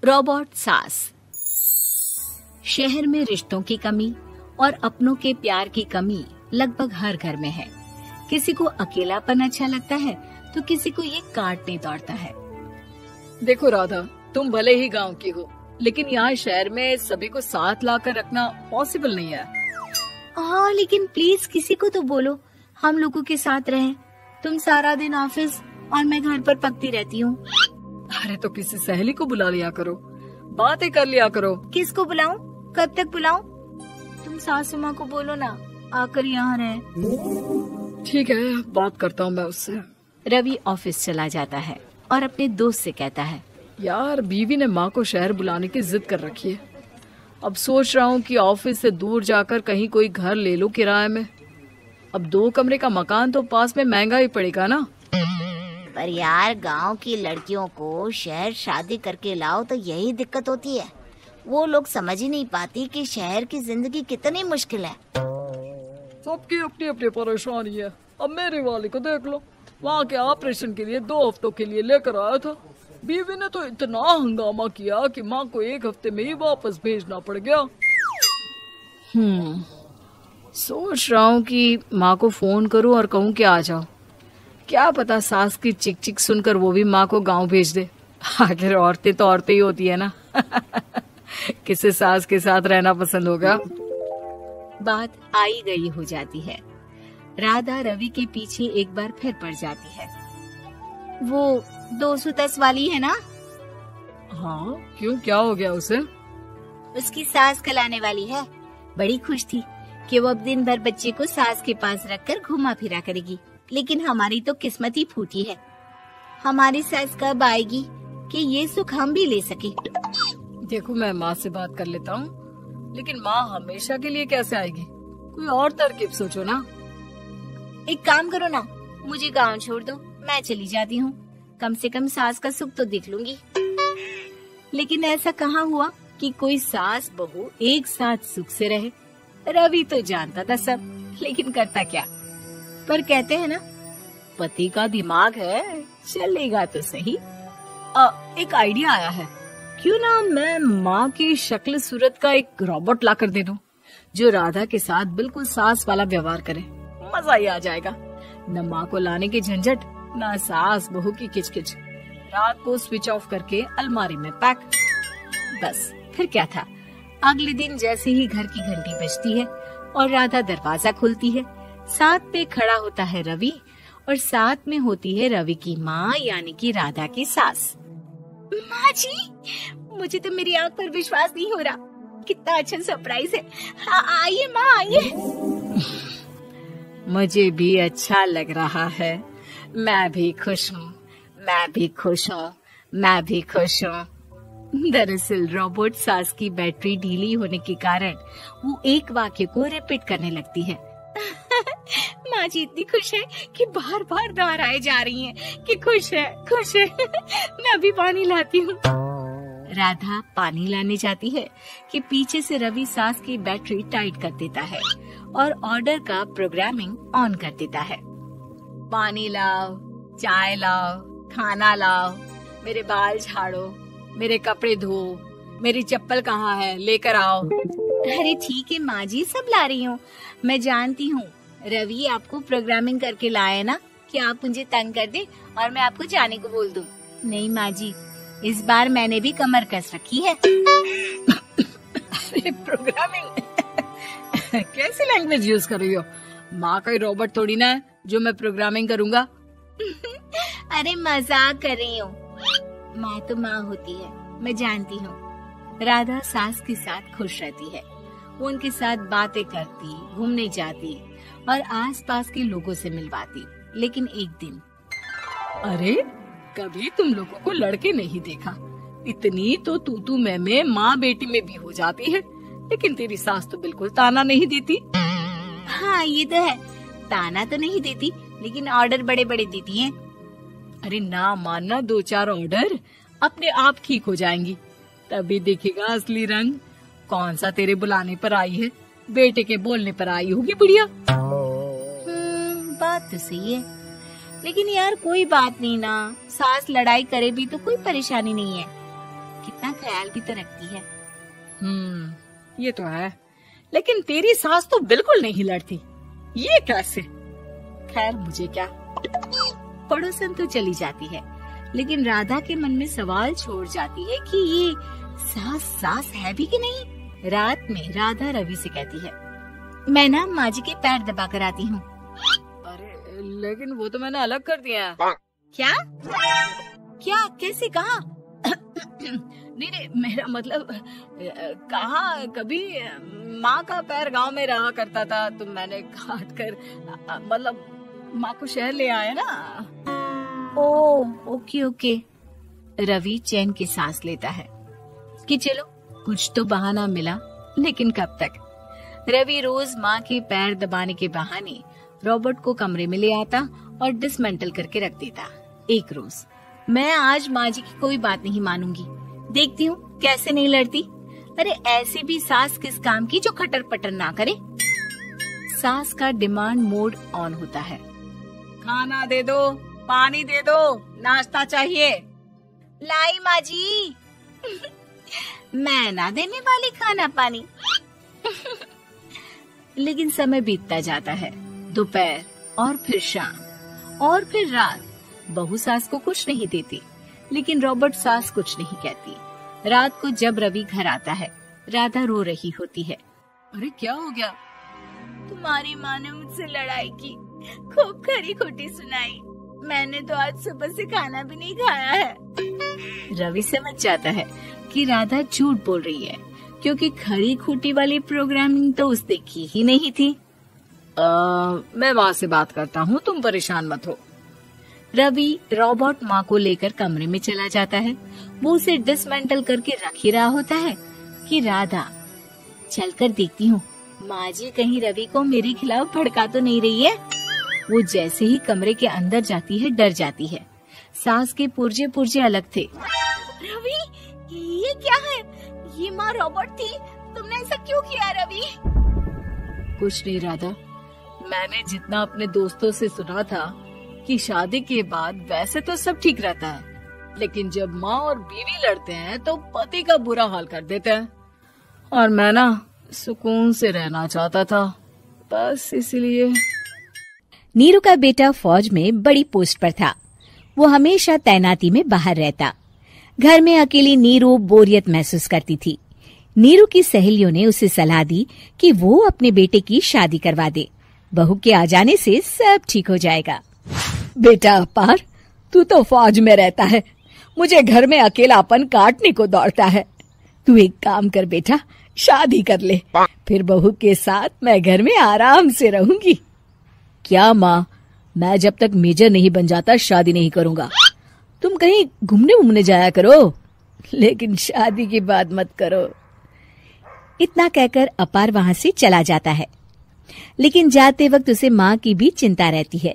Robot सास। शहर में रिश्तों की कमी और अपनों के प्यार की कमी लगभग हर घर में है। किसी को अकेलापन अच्छा लगता है तो किसी को ये काटने दौड़ता है। देखो राधा, तुम भले ही गांव की हो, लेकिन यहाँ शहर में सभी को साथ लाकर रखना पॉसिबल नहीं है। हाँ, लेकिन प्लीज किसी को तो बोलो हम लोगों के साथ रहें। तुम सारा दिन ऑफिस और मैं घर पर पकती रहती हूँ। अरे तो किसी सहेली को बुला लिया करो, बातें कर लिया करो। किसको बुलाऊं? कब तक बुलाऊं? तुम सासू माँ को बोलो ना आकर यहाँ रहे। ठीक है, बात करता हूँ मैं उससे। रवि ऑफिस चला जाता है और अपने दोस्त से कहता है, यार बीवी ने माँ को शहर बुलाने की जिद कर रखी है। अब सोच रहा हूँ कि ऑफिस से दूर जाकर कहीं कोई घर ले लो किराए में। अब 2 कमरे का मकान तो पास में महंगा ही पड़ेगा ना। पर यार गांव की लड़कियों को शहर शादी करके लाओ तो यही दिक्कत होती है। वो लोग समझ ही नहीं पाती कि शहर की जिंदगी कितनी मुश्किल है। सबकी अपनी अपनी परेशानी है। अब मेरी वाली को देख लो, वहाँ के ऑपरेशन के लिए 2 हफ्तों के लिए लेकर आया था। बीवी ने तो इतना हंगामा किया कि माँ को 1 हफ्ते में ही वापस भेजना पड़ गया। सोच रहा हूँ कि माँ को फोन करूँ और कहूँ कि आ जाओ। क्या पता सास की चिक चिक सुनकर वो भी माँ को गांव भेज दे। आखिर औरतें तो औरतें ही होती है ना। किसे सास के साथ रहना पसंद होगा। बात आई गई हो जाती है। राधा रवि के पीछे एक बार फिर पड़ जाती है। वो 210 वाली है ना? हाँ, क्यों, क्या हो गया उसे? उसकी सास कलाने वाली है। बड़ी खुश थी कि वो अब दिन भर बच्चे को सास के पास रखकर घुमा फिरा करेगी। लेकिन हमारी तो किस्मत ही फूटी है। हमारी सास कब आएगी कि ये सुख हम भी ले सके। देखो, मैं माँ से बात कर लेता हूँ, लेकिन माँ हमेशा के लिए कैसे आएगी? कोई और तरकीब सोचो ना। एक काम करो ना, मुझे गांव छोड़ दो, मैं चली जाती हूँ। कम से कम सास का सुख तो देख लूंगी। लेकिन ऐसा कहाँ हुआ कि कोई सास बहू एक साथ सुख से रहे। रवि तो जानता था सब, लेकिन करता क्या। पर कहते हैं ना, पति का दिमाग है, चलेगा तो सही। एक आइडिया आया है। क्यों ना मैं माँ की शक्ल सूरत का एक रोबोट ला कर दे दूं, जो राधा के साथ बिल्कुल सास वाला व्यवहार करे। मजा ही आ जाएगा। न माँ को लाने की झंझट, न सास बहू की किचकिच। रात को स्विच ऑफ करके अलमारी में पैक। बस फिर क्या था। अगले दिन जैसे ही घर की घंटी बजती है और राधा दरवाजा खोलती है, साथ पे खड़ा होता है रवि और साथ में होती है रवि की माँ यानी कि राधा की सास। माँ जी, मुझे तो मेरी आंख पर विश्वास नहीं हो रहा। कितना अच्छा सरप्राइज है। हाँ, आइए माँ, आइए। मुझे भी अच्छा लग रहा है। मैं भी खुश हूँ, मैं भी खुश हूँ, मैं भी खुश हूँ। दरअसल रोबोट सास की बैटरी ढीली होने के कारण वो एक वाक्य को रिपीट करने लगती है। माँ जी इतनी खुश है कि बार बार दोहराए जा रही हैं कि खुश है, खुश है। मैं अभी पानी लाती हूँ। राधा पानी लाने जाती है कि पीछे से रवि सास की बैटरी टाइट कर देता है और ऑर्डर का प्रोग्रामिंग ऑन कर देता है। पानी लाओ, चाय लाओ, खाना लाओ, मेरे बाल झाड़ो, मेरे कपड़े धो, मेरी चप्पल कहाँ है, लेकर आओ। अरे ठीक है माँ जी, सब ला रही हूँ। मैं जानती हूँ रवि आपको प्रोग्रामिंग करके लाया ना कि आप मुझे तंग कर दे और मैं आपको जाने को बोल दूँ। नहीं माँ जी, इस बार मैंने भी कमर कस रखी है। प्रोग्रामिंग कैसी लैंग्वेज यूज कर रही हो? माँ का रोबोट थोड़ी ना है जो मैं प्रोग्रामिंग करूँगा। अरे मजाक कर रही हूँ। माँ तो माँ होती है, मैं जानती हूँ। राधा सास के साथ खुश रहती है। वो उनके साथ बातें करती, घूमने जाती और आसपास के लोगों से मिलवाती। लेकिन एक दिन, अरे कभी तुम लोगों को लड़के नहीं देखा। इतनी तो तू मैं माँ बेटी में भी हो जाती है, लेकिन तेरी सास तो बिल्कुल ताना नहीं देती। हाँ ये तो है, ताना तो नहीं देती लेकिन ऑर्डर बड़े बड़े देती हैं। अरे ना मानना, 2-4 ऑर्डर अपने आप ठीक हो जाएंगी, तभी देखेगा असली रंग। कौन सा तेरे बुलाने पर आई है, बेटे के बोलने पर आई होगी बुढ़िया। बात तो सही है, लेकिन यार कोई बात नहीं ना, सास लड़ाई करे भी तो कोई परेशानी नहीं है। कितना ख्याल भी तो रखती है। ये तो है, लेकिन तेरी सास तो बिल्कुल नहीं लड़ती, ये कैसे? खैर मुझे क्या। पड़ोसन तो चली जाती है, लेकिन राधा के मन में सवाल छोड़ जाती है कि ये सास है भी कि नहीं। रात में राधा रवि से कहती है, मैं ना माँ जी के पैर दबा कर आती हूँ। अरे लेकिन वो तो मैंने अलग कर दिया है। क्या क्या कैसे कहा? नहीं, मेरा मतलब कहा कभी माँ का पैर गांव में रहा करता था, तो मैंने काट कर मतलब माँ को शहर ले आया ना। Okay okay. रवि चैन की सांस लेता है कि चलो कुछ तो बहाना मिला, लेकिन कब तक। रवि रोज माँ के पैर दबाने के बहाने रॉबर्ट को कमरे में ले आता और डिसमेंटल करके रख देता। एक रोज, मैं आज माँ जी की कोई बात नहीं मानूंगी, देखती हूँ कैसे नहीं लड़ती। अरे ऐसी भी सास किस काम की जो खटर पटर ना करे। सास का डिमांड मोड ऑन होता है। खाना दे दो, पानी दे दो, नाश्ता चाहिए। लाई माँ जी। मैं ना देने वाली खाना पानी। लेकिन समय बीतता जाता है, दोपहर और फिर शाम और फिर रात। बहू सास को कुछ नहीं देती, लेकिन रॉबर्ट सास कुछ नहीं कहती। रात को जब रवि घर आता है, राधा रो रही होती है। अरे क्या हो गया? तुम्हारी माँ ने मुझसे लड़ाई की, खूब खरी खोटी सुनाई। मैंने तो आज सुबह से खाना भी नहीं खाया है। रवि समझ जाता है कि राधा झूठ बोल रही है, क्योंकि खरी खोटी वाली प्रोग्रामिंग तो उसने की ही नहीं थी। मैं माँ से बात करता हूँ, तुम परेशान मत हो। रवि रॉबर्ट माँ को लेकर कमरे में चला जाता है। वो उसे डिसमेंटल करके रख ही रहा होता है कि राधा, चलकर देखती हूँ माँ जी कहीं रवि को मेरे खिलाफ भड़का तो नहीं रही है। वो जैसे ही कमरे के अंदर जाती है, डर जाती है। सास के पुर्जे पुर्जे अलग थे। रवि, ये क्या है? ये माँ रॉबर्ट थी, तुमने ऐसा क्यों किया रवि? कुछ नहीं राधा, मैंने जितना अपने दोस्तों से सुना था कि शादी के बाद वैसे तो सब ठीक रहता है, लेकिन जब माँ और बीवी लड़ते हैं तो पति का बुरा हाल कर देते हैं। और मैं ना सुकून से रहना चाहता था, बस इसलिए। नीरू का बेटा फौज में बड़ी पोस्ट पर था। वो हमेशा तैनाती में बाहर रहता। घर में अकेली नीरू बोरियत महसूस करती थी। नीरू की सहेलियों ने उसे सलाह दी कि वो अपने बेटे की शादी करवा दे। बहू के आ जाने से सब ठीक हो जाएगा। बेटा अपार, तू तो फौज में रहता है, मुझे घर में अकेलापन काटने को दौड़ता है। तू एक काम कर बेटा, शादी कर ले, फिर बहू के साथ मैं घर में आराम से रहूंगी। क्या माँ, मैं जब तक मेजर नहीं बन जाता शादी नहीं करूंगा। तुम कहीं घूमने जाया करो, लेकिन शादी की बात मत करो। इतना कहकर अपार वहां से चला जाता है, लेकिन जाते वक्त उसे माँ की भी चिंता रहती है।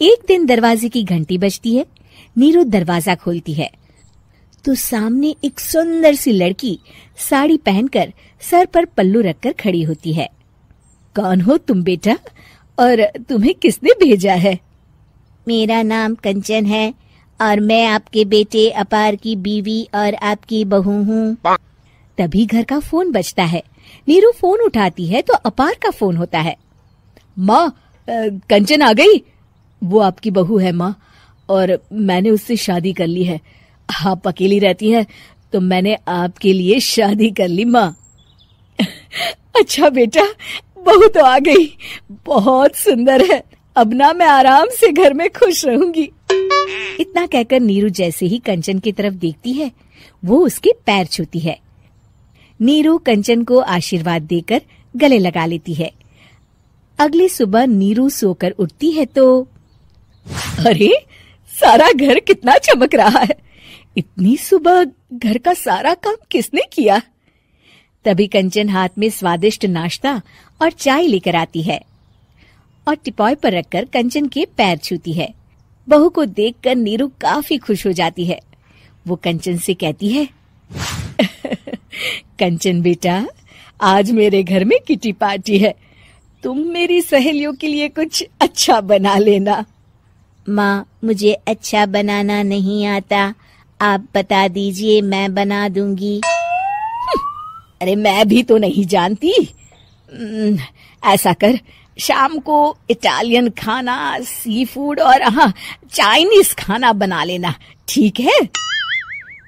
एक दिन दरवाजे की घंटी बजती है। नीरू दरवाजा खोलती है तो सामने एक सुंदर सी लड़की साड़ी पहनकर सर पर पल्लू रखकर खड़ी होती है। कौन हो तुम बेटा, और तुम्हें किसने भेजा है? मेरा नाम कंचन है और मैं आपके बेटे अपार की बीवी और आपकी बहू हूँ। तभी घर का फोन बजता है। नीरू फोन उठाती है तो अपार का फोन होता है। माँ, कंचन आ गई। वो आपकी बहू है माँ, और मैंने उससे शादी कर ली है। आप अकेली रहती है तो मैंने आपके लिए शादी कर ली माँ। अच्छा बेटा, बहू तो आ गई, बहुत सुंदर है। अब ना मैं आराम से घर में खुश रहूंगी। इतना कहकर नीरू जैसे ही कंचन की तरफ देखती है, वो उसके पैर छूती है। नीरू कंचन को आशीर्वाद देकर गले लगा लेती है। अगली सुबह नीरू सोकर उठती है तो अरे, सारा घर कितना चमक रहा है। इतनी सुबह घर का सारा काम किसने किया? तभी कंचन हाथ में स्वादिष्ट नाश्ता और चाय लेकर आती है और टिपॉय पर रखकर कंचन के पैर छूती है। बहू को देखकर नीरू काफी खुश हो जाती है। वो कंचन से कहती है, कंचन बेटा, आज मेरे घर में किटी पार्टी है, तुम मेरी सहेलियों के लिए कुछ अच्छा बना लेना। माँ, मुझे अच्छा बनाना नहीं आता, आप बता दीजिए, मैं बना दूंगी। अरे मैं भी तो नहीं जानती। ऐसा कर, शाम को इटालियन खाना, सी फूड और हाँ चाइनीज खाना बना लेना, ठीक है?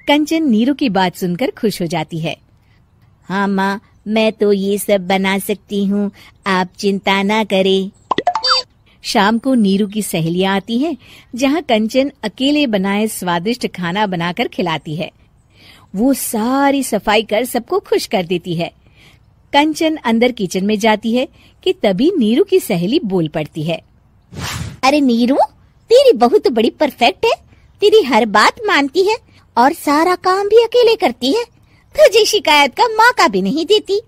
कंचन नीरू की बात सुनकर खुश हो जाती है। हाँ माँ, मैं तो ये सब बना सकती हूँ, आप चिंता ना करें। शाम को नीरू की सहेलियां आती हैं, जहाँ कंचन अकेले बनाए स्वादिष्ट खाना बनाकर खिलाती है। वो सारी सफाई कर सबको खुश कर देती है। कंचन अंदर किचन में जाती है कि तभी नीरू की सहेली बोल पड़ती है। अरे नीरू, तेरी बहू तो बड़ी परफेक्ट है, तेरी हर बात मानती है और सारा काम भी अकेले करती है, तुझे शिकायत का मौका भी नहीं देती।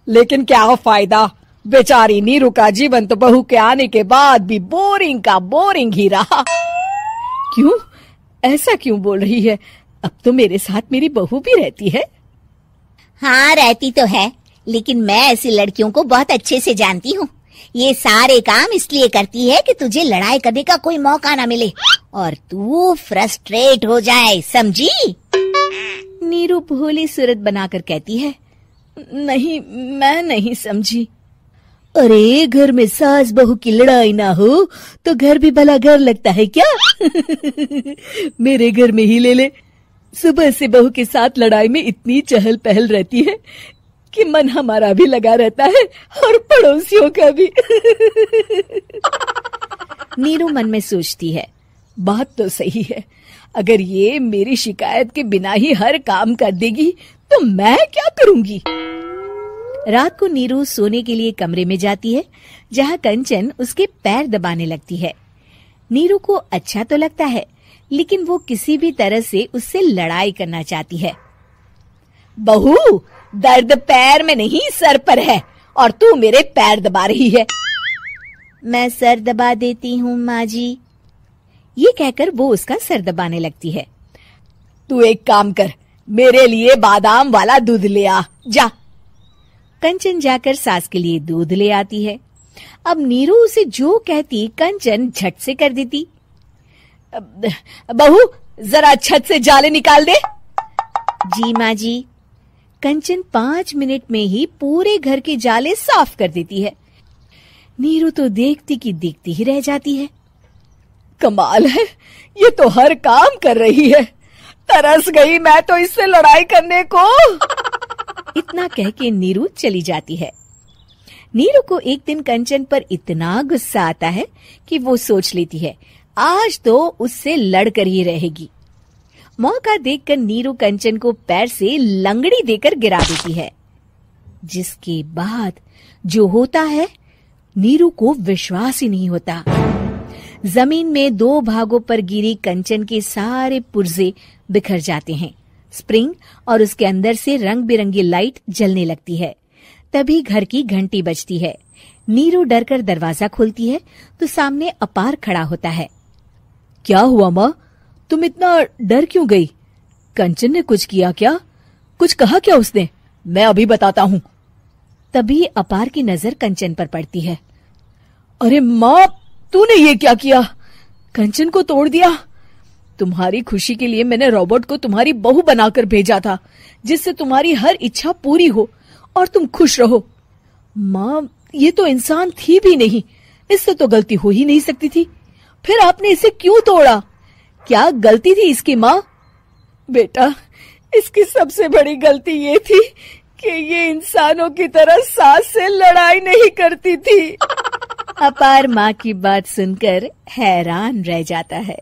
लेकिन क्या फायदा, बेचारी नीरू का जीवन तो बहू के आने के बाद भी बोरिंग का बोरिंग ही रहा। क्यों? ऐसा क्यों बोल रही है? अब तो मेरे साथ मेरी बहू भी रहती है। हाँ रहती तो है, लेकिन मैं ऐसी लड़कियों को बहुत अच्छे से जानती हूँ। ये सारे काम इसलिए करती है कि तुझे लड़ाई करने का कोई मौका ना मिले और तू फ्रस्ट्रेट हो जाए, समझी? नीरू भोली सूरत बनाकर कहती है, नहीं, मैं नहीं समझी। अरे घर में सास बहू की लड़ाई ना हो तो घर भी भला घर लगता है क्या? मेरे घर में ही ले ले, सुबह से बहू के साथ लड़ाई में इतनी चहल पहल रहती है कि मन हमारा भी लगा रहता है और पड़ोसियों का भी। नीरू मन में सोचती है, बात तो सही है, अगर ये मेरी शिकायत के बिना ही हर काम कर देगी तो मैं क्या करूंगी? रात को नीरू सोने के लिए कमरे में जाती है, जहाँ कंचन उसके पैर दबाने लगती है। नीरू को अच्छा तो लगता है, लेकिन वो किसी भी तरह से उससे लड़ाई करना चाहती है। बहू, दर्द पैर में नहीं सर पर है और तू मेरे पैर दबा रही है। मैं सर दबा देती हूँ माँ जी। ये कहकर वो उसका सर दबाने लगती है। तू एक काम कर, मेरे लिए बादाम वाला दूध ले आ, जा। कंचन जाकर सास के लिए दूध ले आती है। अब नीरू उसे जो कहती कंचन झट से कर देती। बहू, जरा छत से जाले निकाल दे। जी माँ जी। कंचन 5 मिनट में ही पूरे घर के जाले साफ कर देती है। नीरू तो देखती की देखती ही रह जाती है। कमाल है, ये तो हर काम कर रही है, तरस गई मैं तो इससे लड़ाई करने को। इतना कह के नीरू चली जाती है। नीरू को एक दिन कंचन पर इतना गुस्सा आता है कि वो सोच लेती है आज तो उससे लड़कर ही रहेगी। मौका देखकर नीरू कंचन को पैर से लंगड़ी देकर गिरा देती है, जिसके बाद जो होता है नीरू को विश्वास ही नहीं होता। जमीन में 2 भागों पर गिरी कंचन के सारे पुर्जे बिखर जाते हैं। स्प्रिंग और उसके अंदर से रंग बिरंगी लाइट जलने लगती है। तभी घर की घंटी बजती है। नीरू डरकर दरवाजा खोलती है तो सामने अपार खड़ा होता है। क्या हुआ माँ, तुम इतना डर क्यों गई? कंचन ने कुछ किया क्या? कुछ कहा क्या उसने? मैं अभी बताता हूँ। तभी अपार की नजर कंचन पर पड़ती है। अरे माँ, तूने ये क्या किया? कंचन को तोड़ दिया। तुम्हारी खुशी के लिए मैंने रॉबर्ट को तुम्हारी बहू बनाकर भेजा था, जिससे तुम्हारी हर इच्छा पूरी हो और तुम खुश रहो। माँ, ये तो इंसान थी भी नहीं, इससे तो गलती हो ही नहीं सकती थी। फिर आपने इसे क्यों तोड़ा? क्या गलती थी इसकी माँ? बेटा, इसकी सबसे बड़ी गलती ये थी कि ये इंसानों की तरह सास से लड़ाई नहीं करती थी। अपार माँ की बात सुनकर हैरान रह जाता है।